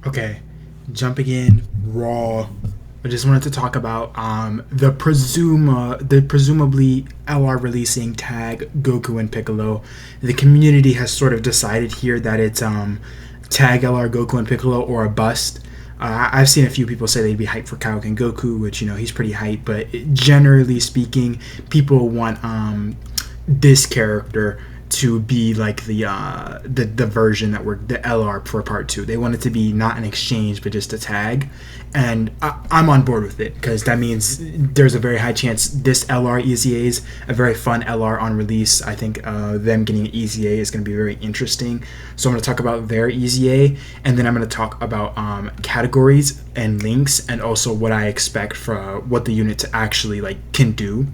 Okay, jumping in raw. I just wanted to talk about the presumably LR releasing tag Goku and Piccolo. The community has sort of decided here that it's tag LR Goku and Piccolo or a bust. I've seen a few people say they'd be hyped for Kaioken Goku, which he's pretty hyped, but generally speaking, people want this character to be like the version that we're the LR for part two. They want it to be not an exchange but just a tag, and I'm on board with it because that means there's a very high chance this LR EZA is a very fun LR on release. I think them getting an EZA is going to be very interesting. So I'm going to talk about their EZA, and then I'm going to talk about categories and links, and also what I expect for what the unit to actually can do.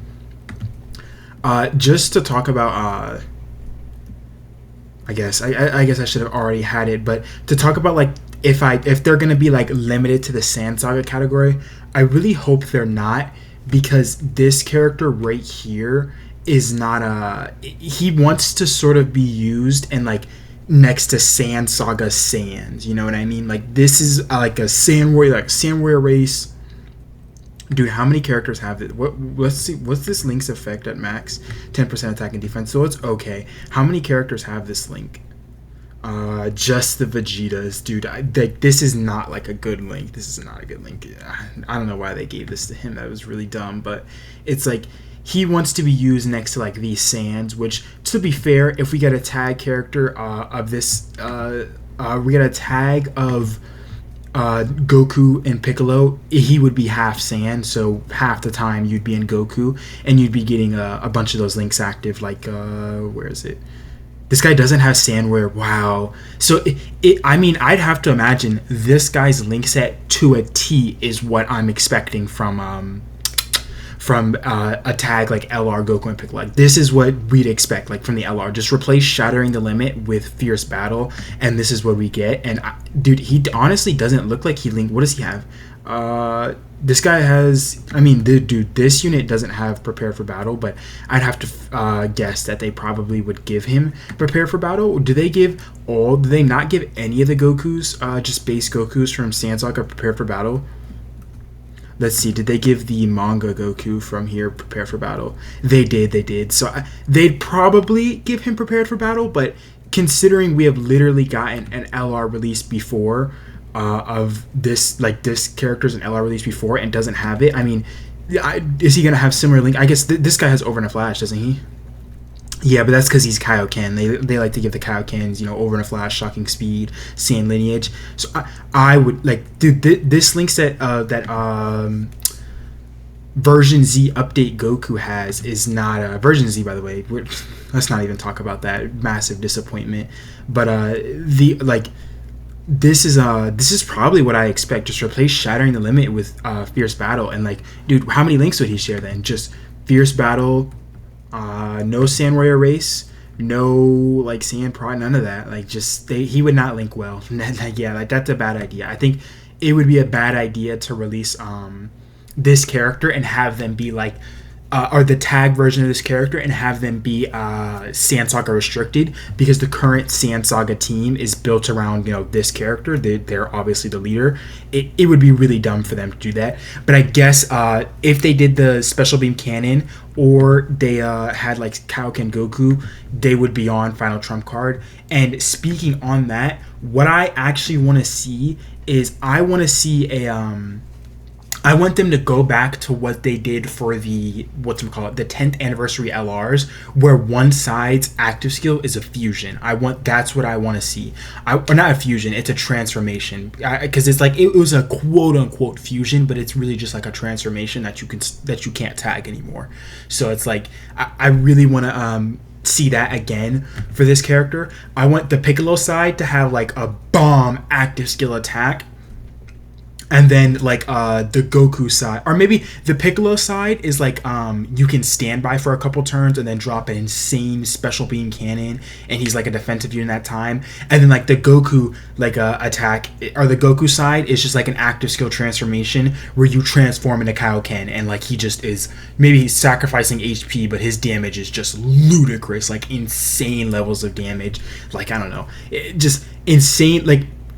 Just to talk about. I guess I should have already had it, but to talk about if they're gonna be limited to the Sand Saga category, I really hope they're not, because this character right here is not he wants to sort of be used and next to Sand Saga Sands, you know what I mean? This is a Sand Warrior race. Dude, how many characters have it? Let's see. What's this link's effect at max? 10% attack and defense. So it's okay. How many characters have this link? Just the Vegetas, dude. This is not a good link. This is not a good link. I don't know why they gave this to him. That was really dumb. But it's he wants to be used next to these sands. Which, to be fair, if we get a tag character of this, we get a tag of. Goku and Piccolo, he would be half sand, so half the time you'd be in Goku, and you'd be getting a bunch of those links active. Where is it? This guy doesn't have Sandware. Wow. So I mean, I'd have to imagine this guy's link set to a T is what I'm expecting from a tag like LR Goku and Piccolo. This is what we'd expect from the LR. Just replace Shattering the Limit with Fierce Battle, and this is what we get. And dude, he honestly doesn't look like he linked. What does he have? This guy has. I mean, dude, this unit doesn't have Prepare for Battle, but I'd have to guess that they probably would give him Prepare for Battle. Do they not give any of the Gokus, just base Gokus from Sand Saga Prepare for Battle? Let's see, did they give the manga Goku from here Prepare for Battle? They did. So they'd probably give him Prepared for Battle, but considering we have literally gotten an LR release before of this, this character's an LR release before and doesn't have it, I mean, is he going to have similar link? I guess this guy has Over in a Flash, doesn't he? Yeah, but that's because he's Kaioken. They like to give the Kaiokens, Over in a Flash, Shocking Speed, Sand Lineage. So I would dude, this link set that Version Z update Goku has is not Version Z, by the way. Let's not even talk about that. Massive disappointment. But this is probably what I expect. Just replace Shattering the Limit with Fierce Battle, and dude, how many links would he share then? Just Fierce Battle. No Sand Warrior race, no Sand Prod, none of that. He would not link well. Yeah, that's a bad idea. I think it would be a bad idea to release this character and have them be or the tag version of this character and have them be Sand Saga restricted, because the current Sand Saga team is built around this character. They're obviously the leader. It would be really dumb for them to do that. But I guess if they did the Special Beam Cannon, or they had Kaioken Goku, they would be on Final Trump Card. And speaking on that, what I actually want to see is I want them to go back to what they did for the 10th anniversary LRs, where one side's active skill is a fusion. That's what I want to see. Or not a fusion, it's a transformation. Because it's it was a quote unquote fusion, but it's really just a transformation that you can't tag anymore. So it's I really want to see that again for this character. I want the Piccolo side to have a bomb active skill attack, and then the Goku side, or maybe the Piccolo side is you can stand by for a couple turns and then drop an insane Special Beam Cannon, and he's a defensive unit in that time. And then the Goku attack, or the Goku side is just an active skill transformation where you transform into Kaioken, and he just is, maybe he's sacrificing HP, but his damage is just ludicrous, insane levels of damage. I don't know, just insane.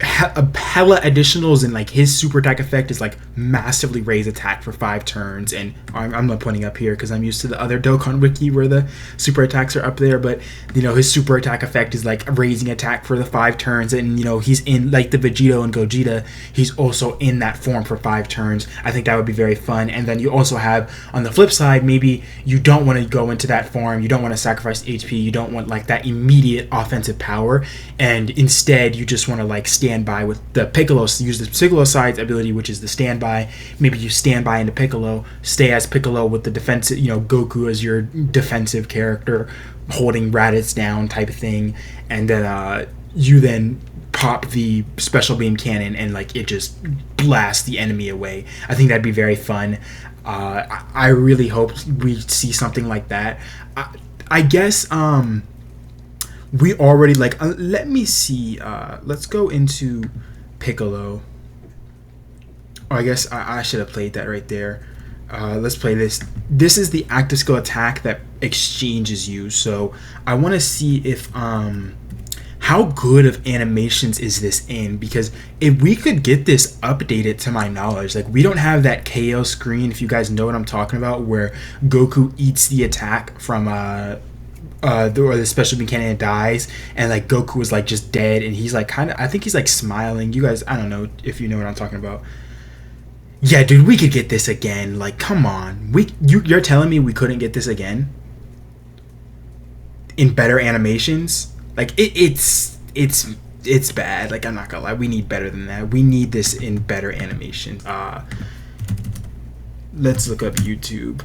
hella additionals, and like his super attack effect is like massively raise attack for 5 turns. And I'm not pointing up here because I'm used to the other Dokkan wiki where the super attacks are up there, but you know, his super attack effect is like raising attack for the 5 turns. And you know, he's in like the Vegito and Gogeta, he's also in that form for 5 turns. I think that would be very fun. And then you also have on the flip side, maybe you don't want to go into that form, you don't want to sacrifice HP, you don't want like that immediate offensive power, and instead you just want to like stand by with the Piccolo, use the Piccolo side's ability, which is the standby. Maybe you stand by into Piccolo, stay as Piccolo with the defensive, you know, Goku as your defensive character, holding Raditz down type of thing, and then you then pop the special beam cannon and like it just blasts the enemy away. I think that'd be very fun. I really hope we see something like that. I guess we already like let me see, let's go into Piccolo. Oh, I guess I should have played that right there. Let's play this. This is the active skill attack that exchanges you, so I want to see if how good of animations is this in, because if we could get this updated, to my knowledge, like we don't have that KO screen, if you guys know what I'm talking about, where Goku eats the attack from or the special beam cannon dies, and like Goku is like just dead, and he's like kind of, I think he's like smiling. You guys, I don't know if you know what I'm talking about. Yeah, dude, we could get this again. Like, come on, you're telling me we couldn't get this again in better animations? Like it's bad. Like, I'm not gonna lie, we need better than that. We need this in better animation. Let's look up YouTube.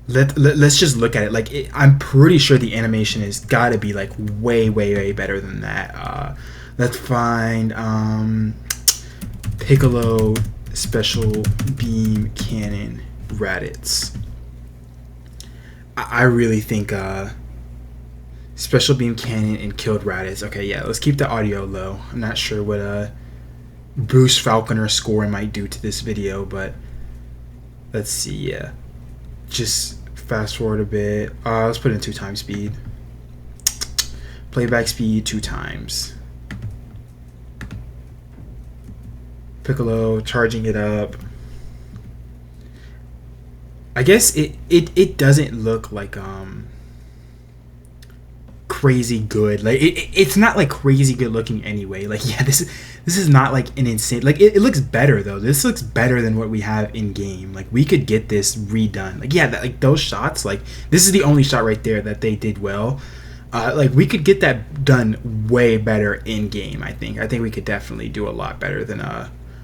Let's just look at it. Like, I'm pretty sure the animation has got to be like way better than that. Let's find Piccolo special beam cannon Raditz. I really think special beam cannon and killed Raditz. Okay, yeah, let's keep the audio low. I'm not sure what Bruce Falconer score might do to this video, but let's see. Yeah, just fast forward a bit. Let's put in 2 times speed. Playback speed 2 times. Piccolo charging it up. I guess it doesn't look like crazy good. Like it's not like crazy good looking anyway. Like, yeah, this is not like an insane, like it looks better though. This looks better than what we have in game. Like, we could get this redone. Like, yeah, like those shots, like this is the only shot right there that they did well. Like, we could get that done way better in game. I think we could definitely do a lot better than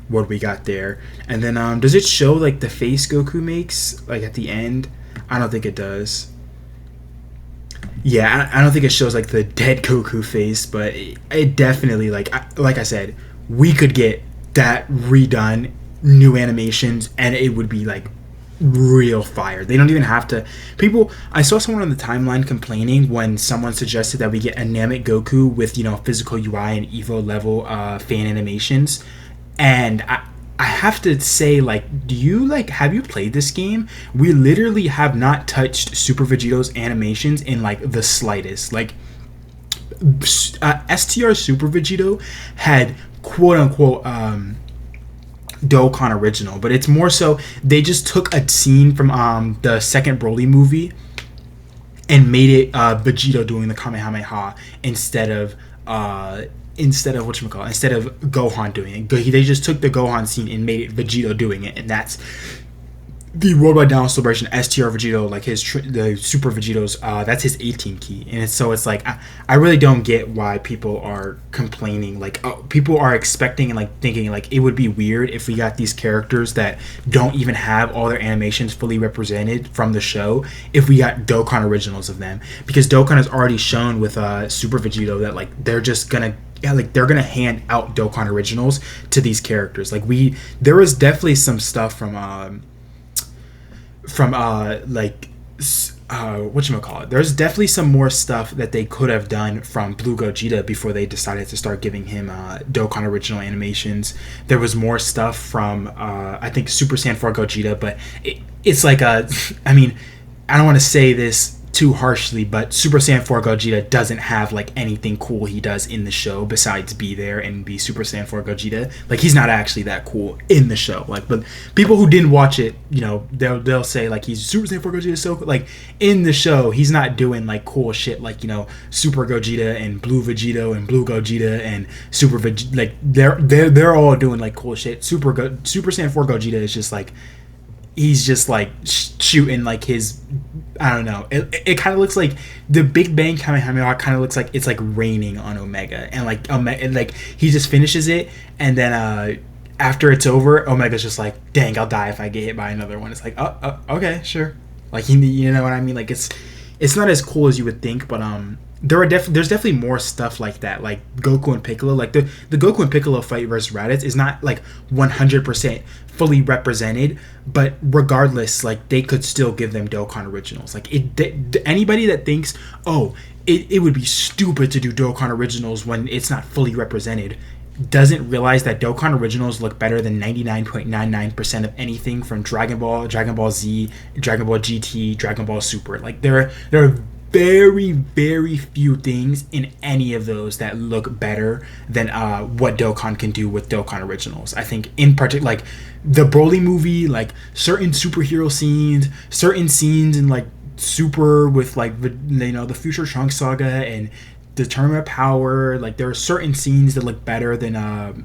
what we got there. And then does it show like the face Goku makes like at the end? I don't think it does. Yeah, I don't think it shows like the dead Goku face, but it definitely, like I said, we could get that redone, new animations, and it would be like real fire. They don't even have to. People, I saw someone on the timeline complaining when someone suggested that we get a Namek Goku with, you know, physical UI and Evo level fan animations, and I have to say, like, have you played this game? We literally have not touched Super Vegito's animations in like the slightest. Like, STR Super Vegito had quote unquote Dokkan original, but it's more so they just took a scene from the second Broly movie and made it Vegito doing the Kamehameha instead of whatchamacallit, instead of Gohan doing it. They just took the Gohan scene and made it Vegito doing it, and that's the Worldwide Down Celebration STR Vegito, like the Super Vegitos. That's his 18 key, and it's like I really don't get why people are complaining. Like, people are expecting and like thinking like it would be weird if we got these characters that don't even have all their animations fully represented from the show, if we got Dokkan originals of them, because Dokkan has already shown with Super Vegito that like they're just gonna. Yeah, like they're gonna hand out Dokkan originals to these characters. Like, there was definitely some stuff from whatchamacallit. There's definitely some more stuff that they could have done from Blue Gogeta before they decided to start giving him Dokkan original animations. There was more stuff from I think Super Saiyan 4 Gogeta, but it's like I mean, I don't want to say this too harshly, but Super Saiyan 4 Gogeta doesn't have like anything cool he does in the show besides be there and be Super Saiyan 4 Gogeta. Like he's not actually that cool in the show. Like, but people who didn't watch it, you know, they'll say like he's Super Saiyan 4 Gogeta so cool. Like in the show, he's not doing like cool shit like, you know, Super Gogeta and Blue Vegito and Blue Gogeta and Super Vegeta. Like they're all doing like cool shit. Super Saiyan 4 Gogeta is just like, he's just like shooting like his, I don't know, it kind of looks like the Big Bang Kamehameha kind of looks like it's like raining on Omega, and like he just finishes it, and then after it's over, Omega's just like, dang, I'll die if I get hit by another one. It's like, oh okay, sure, like you know what I mean, like it's not as cool as you would think, but there's definitely more stuff like that, like Goku and Piccolo. Like the Goku and Piccolo fight versus Raditz is not like 100% fully represented, but regardless, like they could still give them Dokkan originals. Like anybody that thinks, oh, it would be stupid to do Dokkan originals when it's not fully represented, doesn't realize that Dokkan originals look better than 99.99% of anything from Dragon Ball, Dragon Ball Z, Dragon Ball GT, Dragon Ball Super. Like there are very, very few things in any of those that look better than what Dokkan can do with Dokkan originals. I think in particular, like the Broly movie, like certain superhero scenes, certain scenes in like Super with like you know the Future Trunks saga and the Tournament of Power, like there are certain scenes that look better than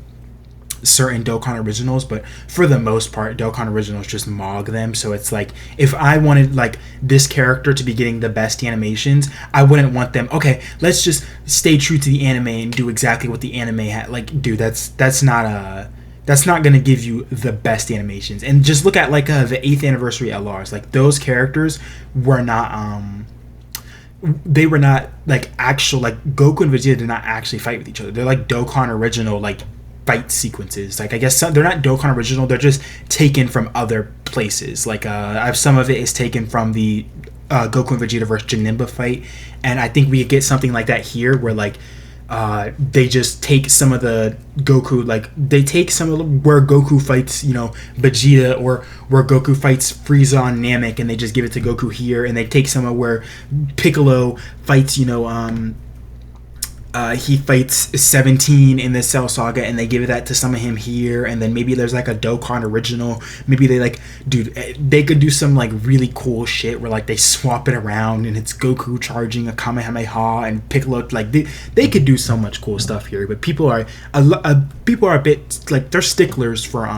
certain Dokkan originals, but for the most part Dokkan originals just mog them. So it's like, if I wanted like this character to be getting the best animations, I wouldn't want them, okay, let's just stay true to the anime and do exactly what the anime had. Like, dude, that's not gonna give you the best animations. And just look at like the 8th anniversary LRs. Like those characters were not they were not like actual, like Goku and Vegeta did not actually fight with each other. They're like Dokkan original like fight sequences. Like I guess they're not Dokkan original, they're just taken from other places. Like some of it is taken from the Goku and Vegeta versus Janemba fight, and I think we get something like that here where like they just take some of the Goku, like they take some of where Goku fights, you know, Vegeta, or where Goku fights Frieza and Namek, and they just give it to Goku here, and they take some of where Piccolo fights, you know, he fights 17 in the Cell Saga, and they give that to some of him here, and then maybe there's like a Dokkan original. Maybe they like, dude, they could do some like really cool shit where like they swap it around and it's Goku charging a Kamehameha and Piccolo. Like they could do so much cool stuff here, but people are a bit like, they're sticklers for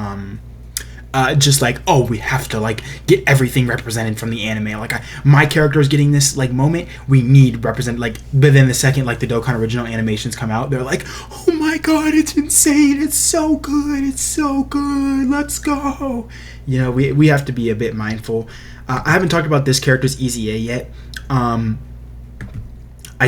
just like, oh, we have to like get everything represented from the anime. Like my character is getting this like moment, we need represent, like, but then the second like the Dokkan original animations come out, they're like, oh my god, it's insane, it's so good, let's go. You know, we have to be a bit mindful. I haven't talked about this character's EZA yet. I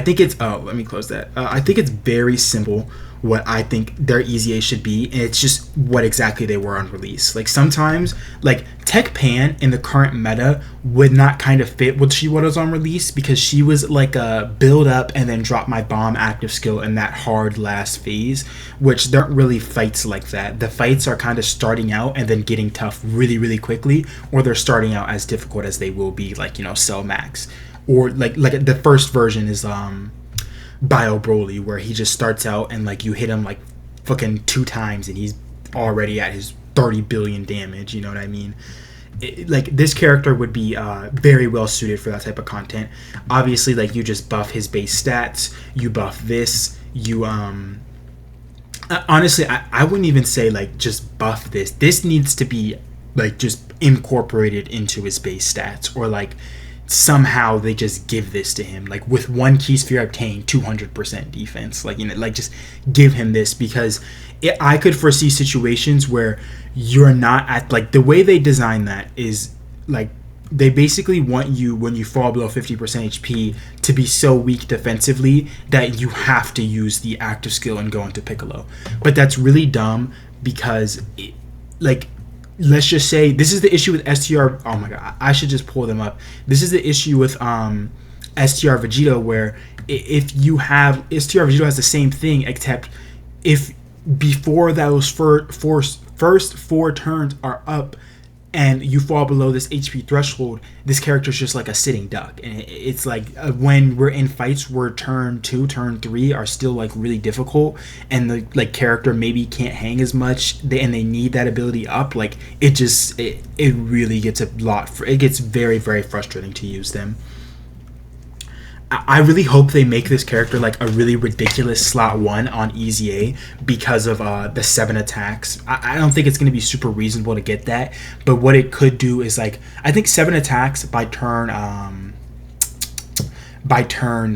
think it's, let me close that. I think it's very simple what I think their EZA should be, and it's just what exactly they were on release. Like sometimes, like Tech Pan in the current meta would not kind of fit what she was on release, because she was like a build up and then drop my bomb active skill in that hard last phase, which there aren't really fights like that. The fights are kind of starting out and then getting tough really, really quickly, or they're starting out as difficult as they will be, like, you know, Cell Max, or like the first version is Bio Broly, where he just starts out and like you hit him like fucking 2 times and he's already at his 30 billion damage. You know what I mean? Like this character would be very well suited for that type of content. Obviously, like you just buff his base stats, you buff this, you honestly, I wouldn't even say like just buff this. This needs to be like just incorporated into his base stats, or like somehow they just give this to him, like with 1 key sphere obtained, 200% defense, like, you know, like just give him this, because I could foresee situations where you're not at, like the way they design that is like they basically want you, when you fall below 50% HP, to be so weak defensively that you have to use the active skill and go into Piccolo. But that's really dumb, because like, let's just say this is the issue with STR. Oh my god, I should just pull them up. This is the issue with STR Vegito, where if you have STR Vegito has the same thing, except if before those first 4 turns are up and you fall below this HP threshold, this character's just like a sitting duck. And it's like when we're in fights where turn 2, turn 3 are still like really difficult, and the like character maybe can't hang as much, and they need that ability up. Like it really gets it gets very, very frustrating to use them. I really hope they make this character like a really ridiculous slot 1 on EZA because of the 7 attacks. I don't think it's going to be super reasonable to get that, but what it could do is like, I think 7 attacks by turn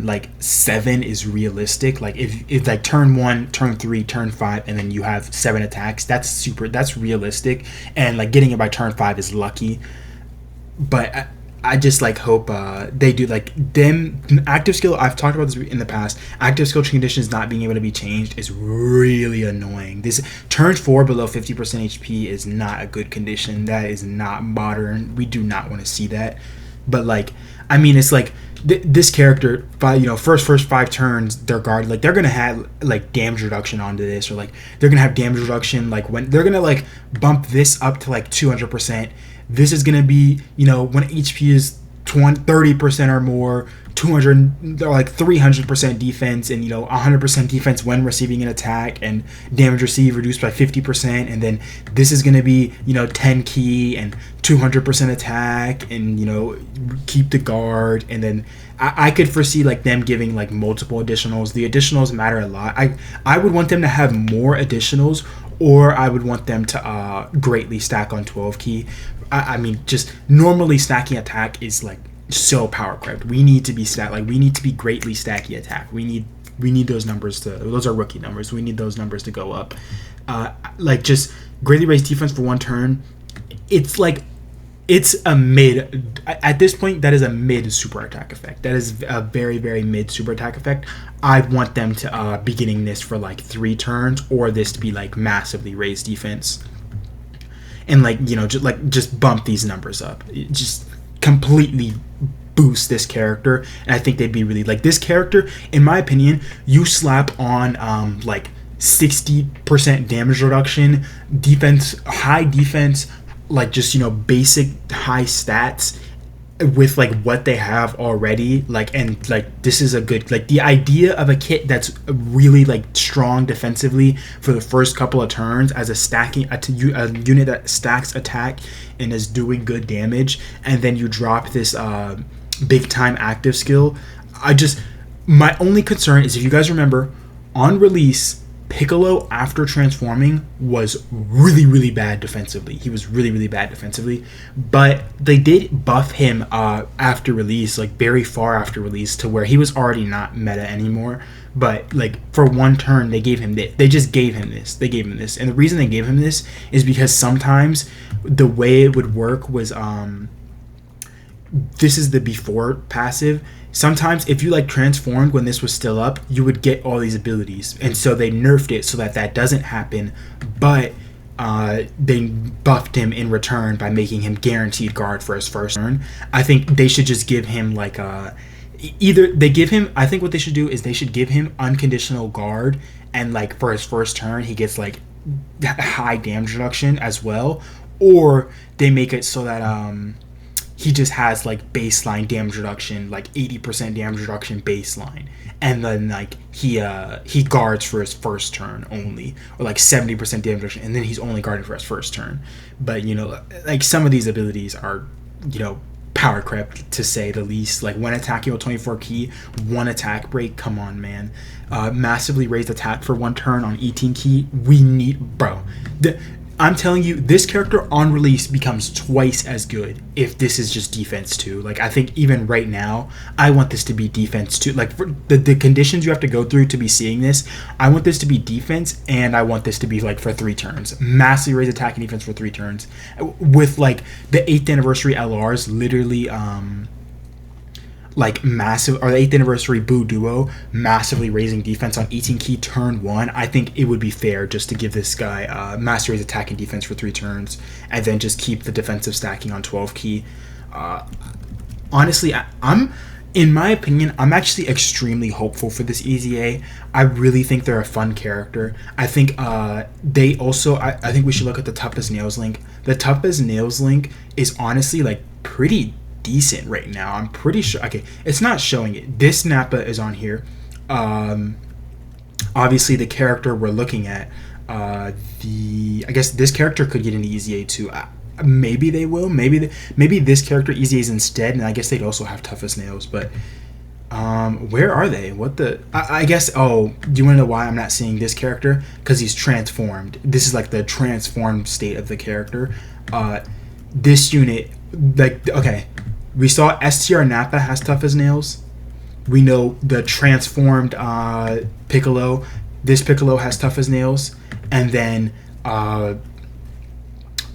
like 7 is realistic. Like if like turn 1, turn 3, turn 5, and then you have 7 attacks, that's realistic, and like getting it by turn 5 is lucky. But I just like hope they do like them active skill. I've talked about this in the past. Active skill conditions not being able to be changed is really annoying. This turn 4 below 50% HP is not a good condition. That is not modern. We do not want to see that. But like, I mean, it's like this character, first 5 turns they're guarded. Like they're gonna have like damage reduction onto this, or like they're gonna have damage reduction. Like when they're gonna like bump this up to like 200%. This is going to be, when HP is 30% or more, 200 or like 300% defense, and 100% defense when receiving an attack, and damage received reduced by 50%. And then this is going to be 10 key and 200% attack, and keep the guard. And then I could foresee like them giving like multiple additionals. The additionals matter a lot. I would want them to have more additionals, or I would want them to greatly stack on 12 key. I mean, just normally stacking attack is like so power crept. We need to be we need to be greatly stacky attack. We need those numbers those are rookie numbers. We need those numbers to go up. Like just greatly raised defense for 1 turn. It's like, it's a mid, at this point, that is a mid super attack effect. That is a very, very mid super attack effect. I want them to be getting this for like 3 turns, or this to be like massively raised defense. And like, just bump these numbers up. Just completely boost this character. And I think they'd be really like, this character, in my opinion, you slap on like 60% damage reduction, defense, high defense, like just basic high stats with like what they have already, like, and like this is a good, like the idea of a kit that's really like strong defensively for the first couple of turns as a unit that stacks attack and is doing good damage, and then you drop this big time active skill. My only concern is, if you guys remember, on release, Piccolo, after transforming, was really, really bad defensively. He was really, really bad defensively. But they did buff him after release, like very far after release, to where he was already not meta anymore. But like for 1 turn, they gave him this. They just gave him this. They gave him this. And the reason they gave him this is because sometimes the way it would work was, this is the before passive. Sometimes if you like transformed when this was still up, you would get all these abilities, and so they nerfed it so that doesn't happen, but they buffed him in return by making him guaranteed guard for his first turn. I think they should just give him like I think what they should do is they should give him unconditional guard, and like for his first turn he gets like high damage reduction as well, or they make it so that he just has like baseline damage reduction, like 80% damage reduction baseline, and then like he guards for his first turn only, or like 70% damage reduction, and then he's only guarding for his first turn. But like some of these abilities are power crept, to say the least. Like when attacking with 24 key, 1 attack break, come on, man. Massively raised attack for 1 turn on 18 key. We need, bro. I'm telling you, this character on release becomes twice as good if this is just defense too. Like, I think even right now, I want this to be defense too. Like, for the conditions you have to go through to be seeing this, I want this to be defense, and I want this to be, like, for 3 turns. Massively raise attack and defense for 3 turns. With, like, the 8th anniversary LRs literally, like massive, or the 8th anniversary Boo Duo massively raising defense on 18 key turn 1. I think it would be fair just to give this guy master raise attack and defense for 3 turns, and then just keep the defensive stacking on 12 key. Honestly, I'm In my opinion, I'm actually extremely hopeful for this EZA. I really think they're a fun character. I think they also. I think we should look at the Tough as Nails link. The Tough as Nails link is honestly like pretty decent right now. I'm pretty sure. Okay, it's not showing it. This Nappa is on here. Obviously, the character we're looking at. I guess this character could get an EZA too. Maybe they will. Maybe this character EZAs instead, and I guess they'd also have Tough as Nails. But where are they? What the? I guess. Oh, do you want to know why I'm not seeing this character? Because he's transformed. This is like the transformed state of the character. This unit, like, okay, we saw STR Nappa has Tough as Nails. We know the transformed Piccolo. This Piccolo has Tough as Nails, and then.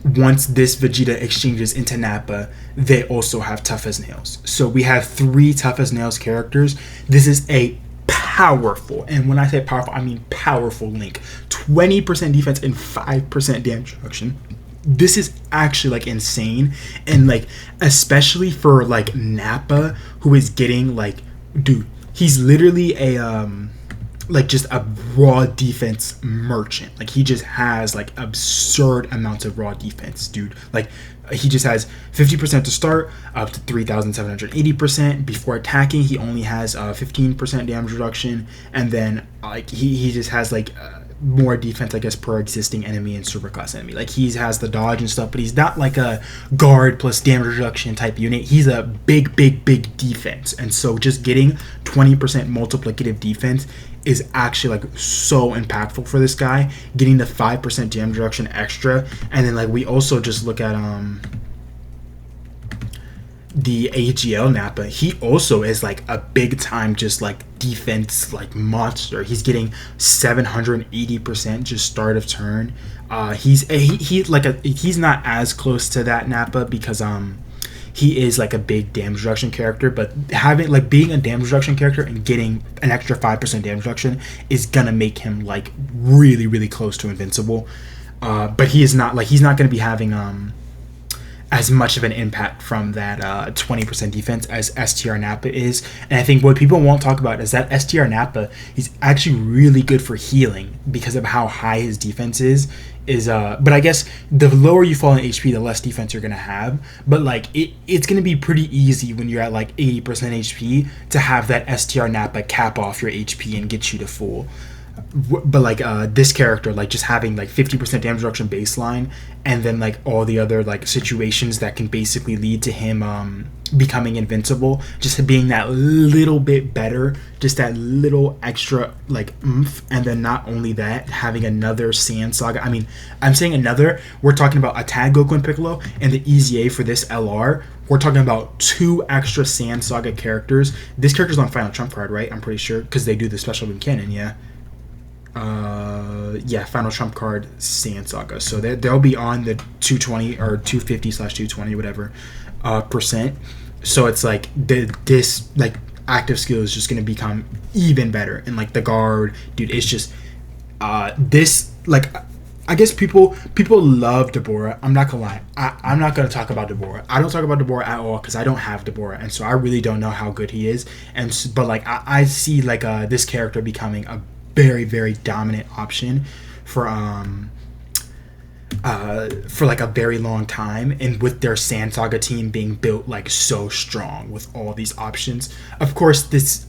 Once this Vegeta exchanges into Nappa, they also have Tough as Nails. So we have 3 Tough as Nails characters. This is a powerful, and when I say powerful, I mean powerful link. 20% defense and 5% damage reduction. This is actually like insane, and like especially for like Nappa, who is getting like, dude, he's literally a like just a raw defense merchant. Like he just has like absurd amounts of raw defense, dude. Like he just has 50% to start, up to 3,780%. Before attacking, he only has 15% damage reduction, and then like he just has like more defense, I guess, per existing enemy and superclass enemy. Like he has the dodge and stuff, but he's not like a guard plus damage reduction type unit. He's a big defense, and so just getting 20% multiplicative defense is actually like so impactful for this guy. Getting the 5% damage reduction extra, and then like we also just look at the AGL Nappa. He also is like a big time just like defense like monster. He's getting 780% just start of turn. He's not as close to that Nappa because he is like a big damage reduction character, but having like being a damage reduction character and getting an extra 5% damage reduction is gonna make him like really close to invincible. But he's not gonna be having as much of an impact from that 20% defense as STR Nappa is. And I think what people won't talk about is that STR Nappa, he's actually really good for healing because of how high his defense is. But I guess the lower you fall in HP, the less defense you're gonna have. But like it's gonna be pretty easy when you're at like 80% HP to have that STR Nappa cap off your HP and get you to full. But like this character, like just having like 50% damage reduction baseline, and then like all the other like situations that can basically lead to him becoming invincible, just being that little bit better, just that little extra like oomph. And then not only that, having another Sand Saga. I mean, I'm saying another, we're talking about Attack Goku and Piccolo, and the EZA for this LR, we're talking about 2 extra Sand Saga characters. This character's on Final Trump card, right? I'm pretty sure, because they do the special beam cannon. Final Trump card Sand Saga. So they'll be on the 220 or 250/220 whatever percent. So it's like this like active skill is just gonna become even better, and like the guard, dude, it's just this like I guess people love Deborah. I'm not gonna lie. I'm not gonna talk about Deborah. I don't talk about Deborah at all because I don't have Deborah, and so I really don't know how good he is. But like I see like this character becoming a very dominant option for like a very long time, and with their Sand Saga team being built like so strong with all these options. Of course, this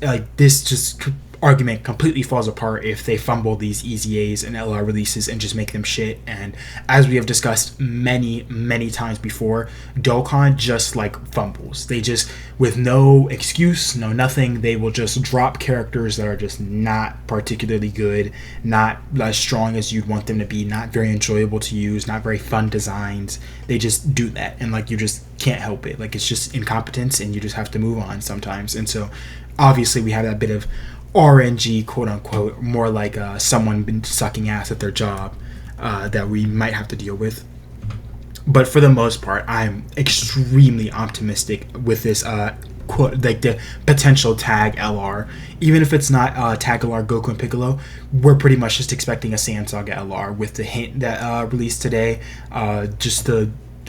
just argument completely falls apart if they fumble these EZAs and LR releases and just make them shit. And as we have discussed many times before, Dokkan just like fumbles. They just, with no excuse, no nothing, they will just drop characters that are just not particularly good, not as strong as you'd want them to be, not very enjoyable to use, not very fun designs. They just do that, and like you just can't help it. Like it's just incompetence, and you just have to move on sometimes. And so obviously we have that bit of RNG, quote unquote, more like someone been sucking ass at their job that we might have to deal with. But for the most part, I'm extremely optimistic with this quote, like the potential tag LR. Even if it's not tag LR Goku and Piccolo, we're pretty much just expecting a Sand Saga LR with the hint that released today.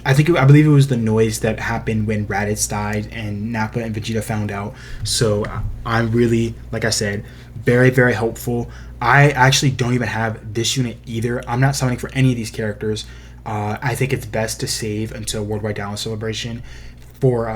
I believe it was the noise that happened when Raditz died and Nappa and Vegeta found out. So I'm really, like I said, very, very hopeful. I actually don't even have this unit either. I'm not summoning for any of these characters. I think it's best to save until Worldwide Download Celebration for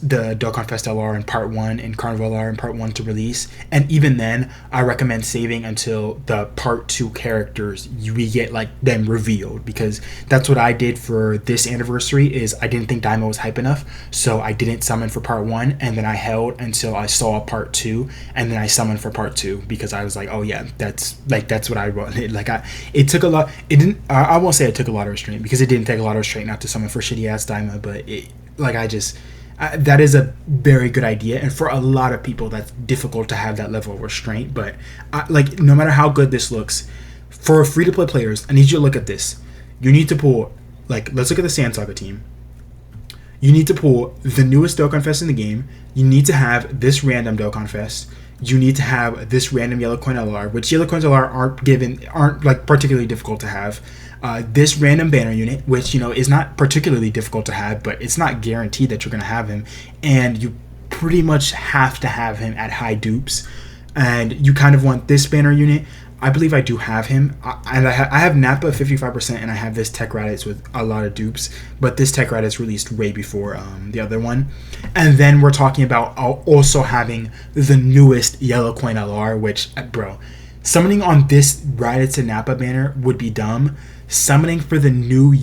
the Dokkan Fest LR in Part 1 and Carnival LR in Part 1 to release. And even then, I recommend saving until the Part 2 characters, we get like them revealed, because that's what I did for this anniversary. Is I didn't think Daima was hype enough, so I didn't summon for Part 1, and then I held until I saw Part 2, and then I summoned for Part 2, because I was like, oh yeah, that's what I wanted. Like, it took a lot. It didn't. I won't say it took a lot of restraint, because it didn't take a lot of restraint not to summon for shitty ass Daima, but that is a very good idea, and for a lot of people that's difficult to have that level of restraint. But no matter how good this looks, for free to play players, I need you to look at this. You need to pull, like, let's look at the Sand Saga team. You need to pull the newest Dokkan Fest in the game. You need to have this random Dokkan Fest. You need to have this random Yellow Coin LR, which Yellow Coins LR aren't like particularly difficult to have. This random banner unit, which, you know, is not particularly difficult to have, but it's not guaranteed that you're going to have him, and you pretty much have to have him at high dupes. And you kind of want this banner unit. I believe I do have him, and I have Nappa 55%, and I have this Tech Raditz with a lot of dupes, but this Tech Raditz released way before the other one. And then we're talking about also having the newest Yellow Coin LR, which, bro, summoning on this Raditz and Nappa banner would be dumb. Summoning for the new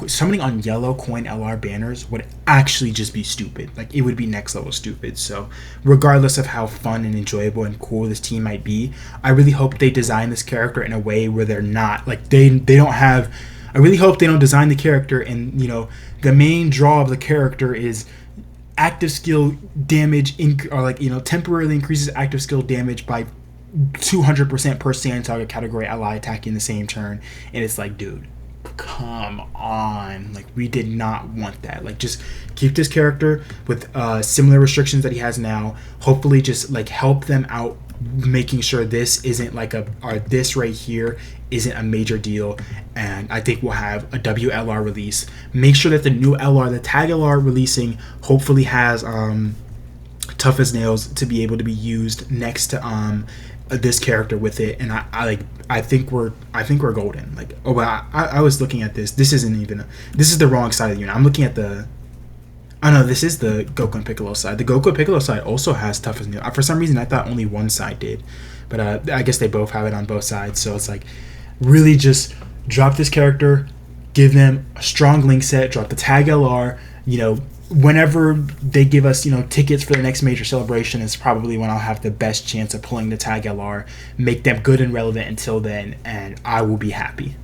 summoning on Yellow Coin LR banners would actually just be stupid. Like, it would be next level stupid. So regardless of how fun and enjoyable and cool this team might be, I really hope they design this character in a way where they're not like they don't have. I really hope they don't design the character and, you know, the main draw of the character is active skill damage or, like, you know, temporarily increases active skill damage by 200% per Sand Saga category ally attacking the same turn. And it's like, dude, come on. Like, we did not want that. Like, just keep this character with similar restrictions that he has now. Hopefully just, like, help them out, making sure this isn't like this right here isn't a major deal. And I think we'll have a WLR release. Make sure that the new LR, the tag LR releasing, hopefully has tough as nails to be able to be used next to this character with it. And I think we're golden. Like, oh, well, I was looking at this. This isn't even this is the wrong side of the unit. I'm looking at the. Oh no, this is the Goku and Piccolo side. The Goku and Piccolo side also has tough as nails. For some reason, I thought only one side did, but I guess they both have it on both sides. So it's like, really just drop this character, give them a strong link set, drop the tag LR. You know, whenever they give us, you know, tickets for the next major celebration is probably when I'll have the best chance of pulling the tag LR, make them good and relevant until then, and I will be happy.